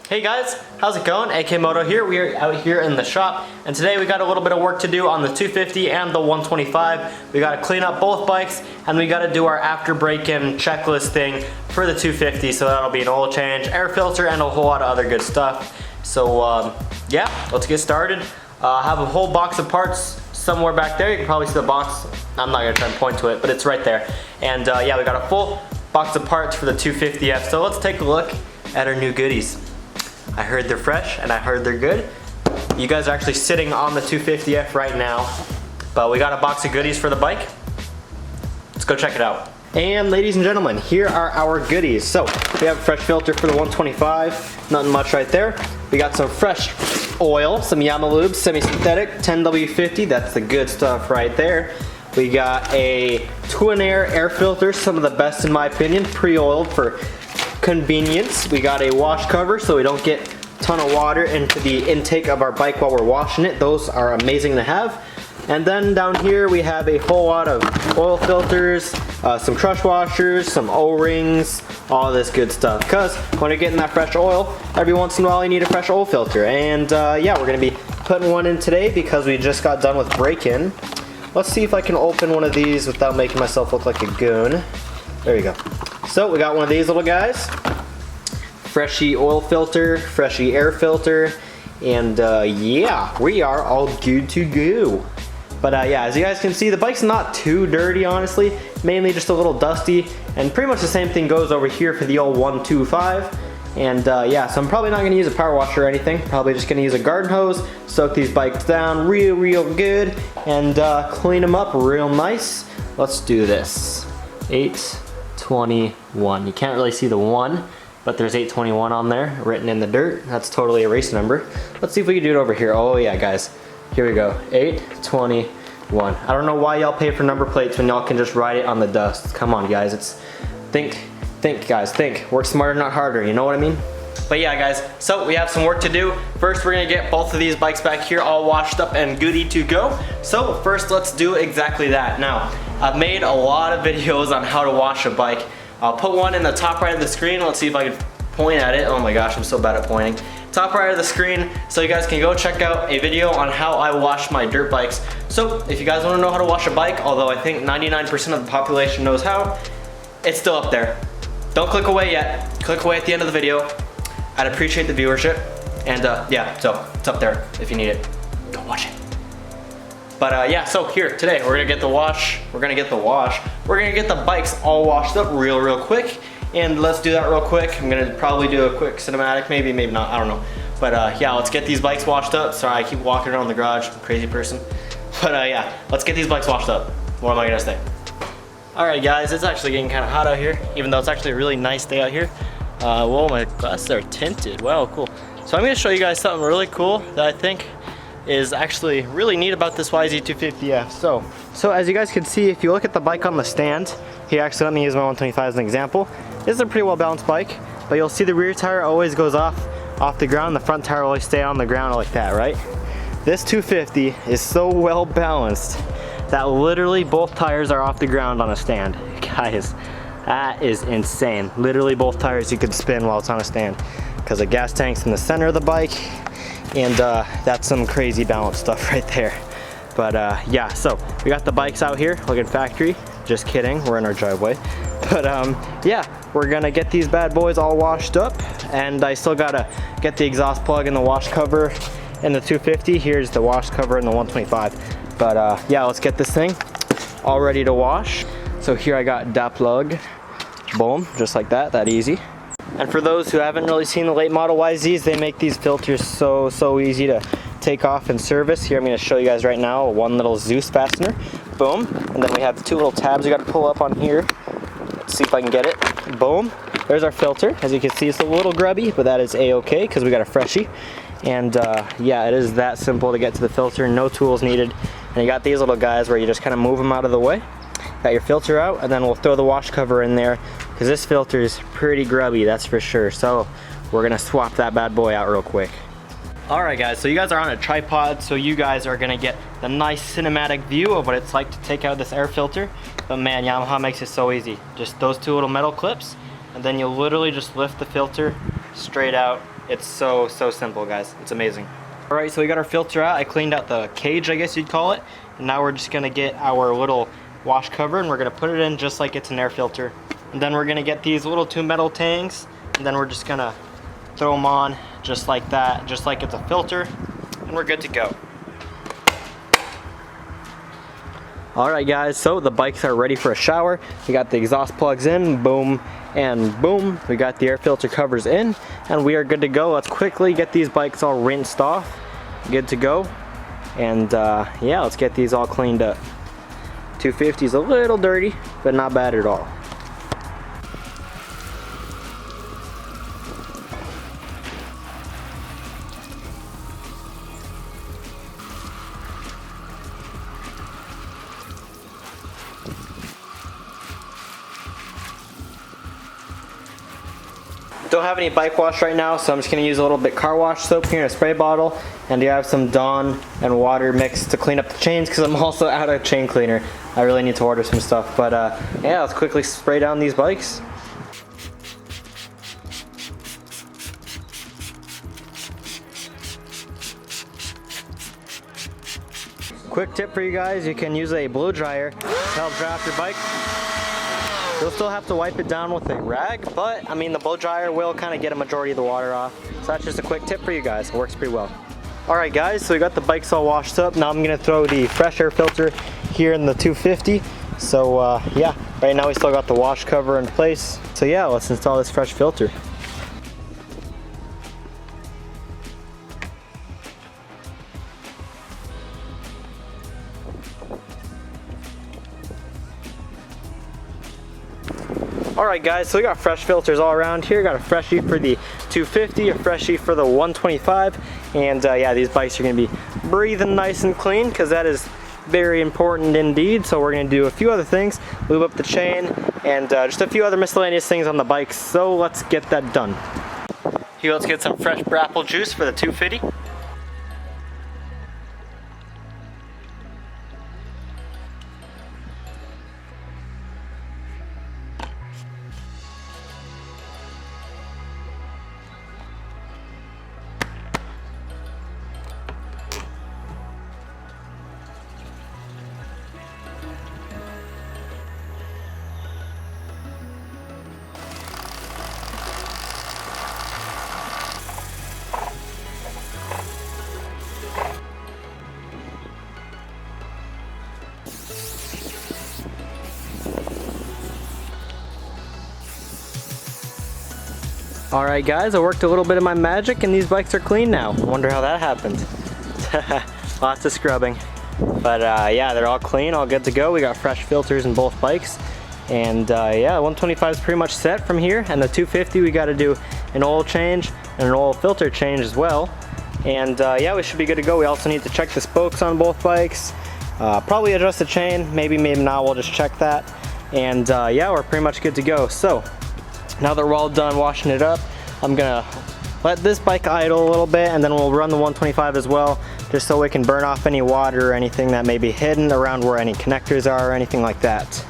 Hey guys, how's it going? AK Moto here. We are out here in the shop, and today we got a little bit of work to do on the 250 and the 125. We got to clean up both bikes, and we got to do our after break-in checklist thing for the 250. So that'll be an oil change, air filter, and a whole lot of other good stuff. So yeah, let's get started. I have a whole box of parts somewhere back there. You can probably see the box. I'm not gonna try and point to it, but it's right there. And yeah, we got a full box of parts for the 250F. So let's take a look at our new goodies. I heard they're fresh and I heard they're good. You guys are actually sitting on the 250F right now, but we got a box of goodies for the bike. Let's go check it out. And ladies and gentlemen, here are our goodies. So we have a fresh filter for the 125, nothing much right there. We got some fresh oil, some Yamalube semi-synthetic 10W50, that's the good stuff right there. We got a twin air filter, some of the best in my opinion, pre-oiled for convenience. We got a wash cover so we don't get a ton of water into the intake of our bike while we're washing it. Those are amazing to have. And then down here we have a whole lot of oil filters, some crush washers, some O-rings, all this good stuff. Because when you're getting that fresh oil, every once in a while you need a fresh oil filter. And yeah, we're gonna be putting one in today because we just got done with break-in. Let's see if I can open one of these without making myself look like a goon. There you go. So we got one of these little guys. Freshy oil filter, freshy air filter, and yeah, we are all good to go. But yeah, as you guys can see, the bike's not too dirty, honestly. Mainly just a little dusty, and pretty much the same thing goes over here for the old 125. And yeah, so I'm probably not gonna use a power washer or anything. Probably just gonna use a garden hose, soak these bikes down real good, and clean them up real nice. Let's do this. 821. You can't really see the 1, but there's 821 on there, written in the dirt. That's totally a race number. Let's see if we can do it over here. Oh yeah, guys. Here we go, 821. I don't know why y'all pay for number plates when y'all can just write it on the dust. Come on, guys. It's think guys, think. Work smarter, not harder, you know what I mean? But yeah, guys, so we have some work to do. First, we're gonna get both of these bikes back here all washed up and goody to go. So first, let's do exactly that. Now, I've made a lot of videos on how to wash a bike. I'll put one in the top right of the screen. Let's see if I can point at it. Oh my gosh, I'm so bad at pointing. Top right of the screen, so you guys can go check out a video on how I wash my dirt bikes. So if you guys wanna know how to wash a bike, although I think 99% of the population knows how, it's still up there. Don't click away yet. Click away at the end of the video. I'd appreciate the viewership. And yeah, so it's up there if you need it. Go watch it. But yeah, so here today we're gonna get the wash. We're gonna get the bikes all washed up real quick. And let's do that real quick. I'm gonna probably do a quick cinematic, maybe not, I don't know. But yeah, let's get these bikes washed up. Sorry, I keep walking around the garage, crazy person. But yeah, let's get these bikes washed up. What am I gonna say? All right, guys, it's actually getting kind of hot out here, even though it's actually a really nice day out here. Whoa, my glasses are tinted. Wow, cool. So I'm gonna show you guys something really cool that I think is actually really neat about this YZ250F. So as you guys can see, if you look at the bike on the stand, here actually let me use my 125 as an example. This is a pretty well balanced bike, but you'll see the rear tire always goes off the ground, the front tire will always stay on the ground like that, right? This 250 is so well balanced that literally both tires are off the ground on a stand. Guys, that is insane. Literally both tires you could spin while it's on a stand, because the gas tank's in the center of the bike, and that's some crazy balance stuff right there. But yeah, so we got the bikes out here looking factory. Just kidding, we're in our driveway. But yeah, we're gonna get these bad boys all washed up, and I still gotta get the exhaust plug and the wash cover in the 250. Here's the wash cover in the 125. But yeah, let's get this thing all ready to wash. So here I got that plug, boom, just like that easy. And for those who haven't really seen the late model YZs, they make these filters so easy to take off and service. Here I'm gonna show you guys right now one little Zeus fastener, boom. And then we have 2 little tabs you gotta pull up on here. Let's see if I can get it, boom. There's our filter. As you can see, it's a little grubby, but that is a-okay because we got a freshie. And yeah, it is that simple to get to the filter, no tools needed. And you got these little guys where you just kind of move them out of the way. Got your filter out, and then we'll throw the wash cover in there because this filter is pretty grubby, that's for sure. So we're gonna swap that bad boy out real quick. All right, guys, so you guys are on a tripod, so you guys are gonna get the nice cinematic view of what it's like to take out this air filter. But man, Yamaha makes it so easy. Just those 2 little metal clips, and then you'll literally just lift the filter straight out It's so simple, guys. It's amazing. All right, so we got our filter out. I cleaned out the cage, I guess you'd call it. And now we're just gonna get our little wash cover and we're gonna put it in just like it's an air filter. And then we're gonna get these little 2 metal tanks and then we're just gonna throw them on just like that, just like it's a filter, and we're good to go. All right, guys, so the bikes are ready for a shower. We got the exhaust plugs in, boom and boom. We got the air filter covers in, and we are good to go. Let's quickly get these bikes all rinsed off, good to go. And yeah, let's get these all cleaned up. 250 is a little dirty, but not bad at all. Don't have any bike wash right now, so I'm just going to use a little bit car wash soap here in a spray bottle, and I have some Dawn and water mixed to clean up the chains because I'm also out of chain cleaner. I really need to order some stuff, but yeah, let's quickly spray down these bikes. Quick tip for you guys, you can use a blow dryer to help dry off your bike. You'll still have to wipe it down with a rag, but I mean the blow dryer will kind of get a majority of the water off. So that's just a quick tip for you guys. It works pretty well. Alright guys, so we got the bikes all washed up. Now I'm going to throw the fresh air filter here in the 250. So yeah, right now we still got the wash cover in place. So yeah, let's install this fresh filter. Alright guys, so we got fresh filters all around here. Got a freshie for the 250, a freshie for the 125, and yeah, these bikes are going to be breathing nice and clean because that is very important indeed. So we're going to do a few other things, lube up the chain, and just a few other miscellaneous things on the bikes. So let's get that done. Here, let's get some fresh apple juice for the 250. Alright guys, I worked a little bit of my magic and these bikes are clean now. Wonder how that happened. Lots of scrubbing. But yeah, they're all clean, all good to go. We got fresh filters in both bikes. And yeah, 125 is pretty much set from here. And the 250, we got to do an oil change and an oil filter change as well. And yeah, we should be good to go. We also need to check the spokes on both bikes. Probably adjust the chain, maybe not, we'll just check that. And yeah, we're pretty much good to go. So now that we're all done washing it up, I'm gonna let this bike idle a little bit and then we'll run the 125 as well, just so we can burn off any water or anything that may be hidden around where any connectors are or anything like that.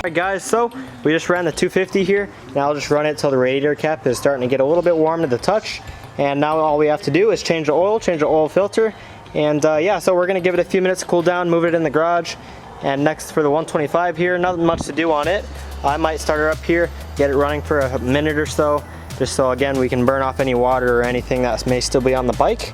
Alright guys, so we just ran the 250 here. Now I'll just run it till the radiator cap is starting to get a little bit warm to the touch. And now all we have to do is change the oil filter. And yeah, so we're going to give it a few minutes to cool down, move it in the garage. And next for the 125 here, nothing much to do on it. I might start her up here, get it running for a minute or so, just so again we can burn off any water or anything that may still be on the bike.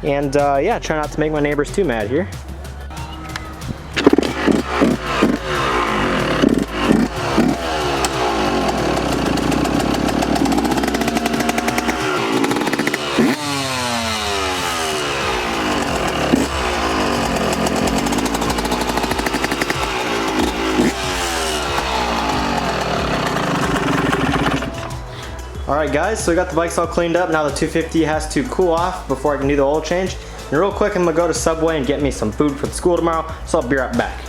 And yeah, try not to make my neighbors too mad here. Alright guys, so we got the bikes all cleaned up. Now the 250 has to cool off before I can do the oil change. And real quick, I'm gonna go to Subway and get me some food for the school tomorrow, so I'll be right back.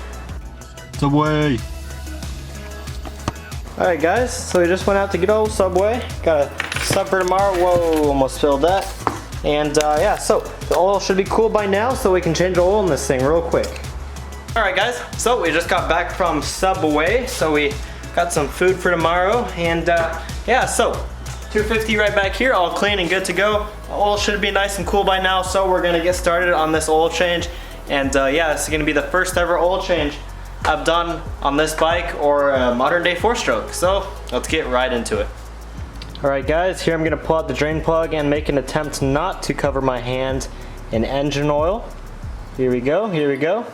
Subway! Alright guys, so we just went out to get old Subway. Got a sub for tomorrow. Whoa, almost spilled that. And yeah, so the oil should be cool by now, so we can change the oil in this thing real quick. Alright guys, so we just got back from Subway, so we got some food for tomorrow. And yeah, so 250 right back here, all clean and good to go. The oil should be nice and cool by now, so we're gonna get started on this oil change. And yeah, this is gonna be the first ever oil change I've done on this bike or a modern day 4-stroke. So let's get right into it. Alright guys, here I'm gonna pull out the drain plug and make an attempt not to cover my hand in engine oil. Here we go, here we go.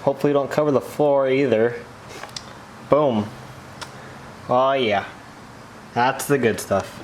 Hopefully don't cover the floor either. Boom. Oh yeah, that's the good stuff.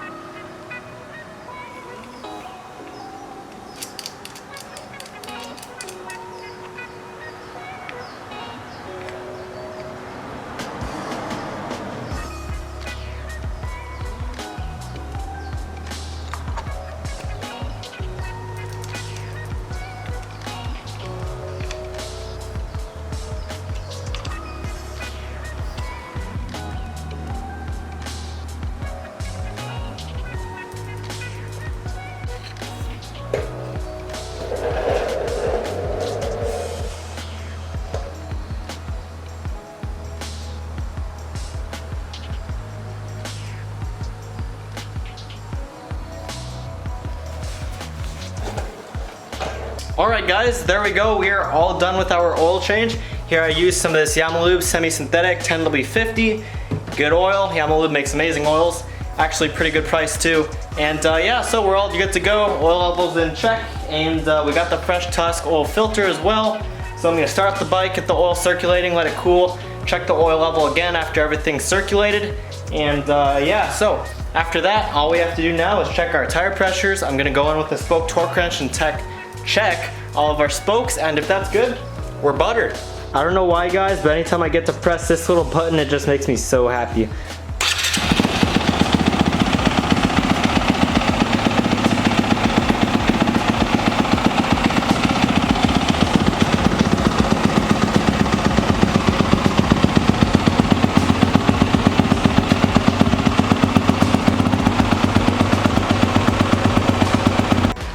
Alright guys, there we go. We are all done with our oil change. Here I used some of this Yamalube semi-synthetic 10W50. Good oil. Yamalube makes amazing oils. Actually pretty good price too. And yeah, so we're all good to go. Oil levels in check. And we got the Fresh Tusk oil filter as well. So I'm going to start up the bike, get the oil circulating, let it cool. Check the oil level again after everything's circulated. And yeah, so after that, all we have to do now is check our tire pressures. I'm going to go in with the spoke torque wrench and check all of our spokes, and if that's good, we're buttered. I don't know why guys, but anytime I get to press this little button, it just makes me so happy.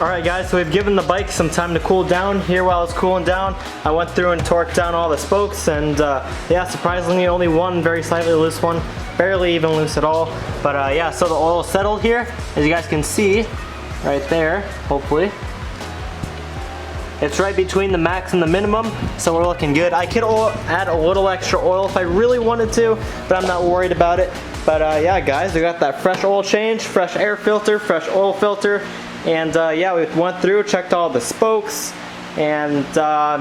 Alright guys, so we've given the bike some time to cool down. Here while it's cooling down, I went through and torqued down all the spokes, and yeah, surprisingly only one very slightly loose one, barely even loose at all. But yeah, so the oil settled here, as you guys can see, right there, hopefully. It's right between the max and the minimum, so we're looking good. I could add a little extra oil if I really wanted to, but I'm not worried about it. But yeah guys, we got that fresh oil change, fresh air filter, fresh oil filter. And yeah, we went through, checked all the spokes, and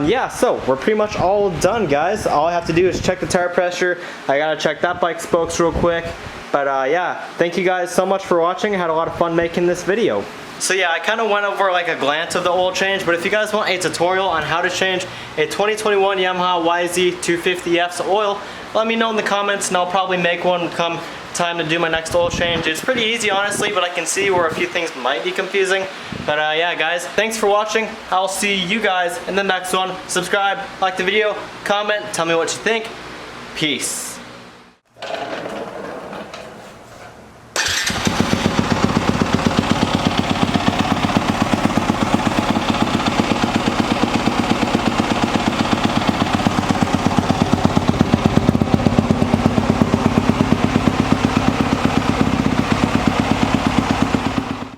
yeah, so we're pretty much all done guys. All I have to do is check the tire pressure. I gotta check that bike's spokes real quick. But yeah, thank you guys so much for watching. I had a lot of fun making this video. So yeah, I kind of went over like a glance of the oil change, but if you guys want a tutorial on how to change a 2021 Yamaha YZ250F's oil, let me know in the comments and I'll probably make one come time to do my next oil change. It's pretty easy honestly, but I can see where a few things might be confusing. But yeah guys, thanks for watching. I'll see you guys in the next one. Subscribe, like the video, comment, tell me what you think. Peace.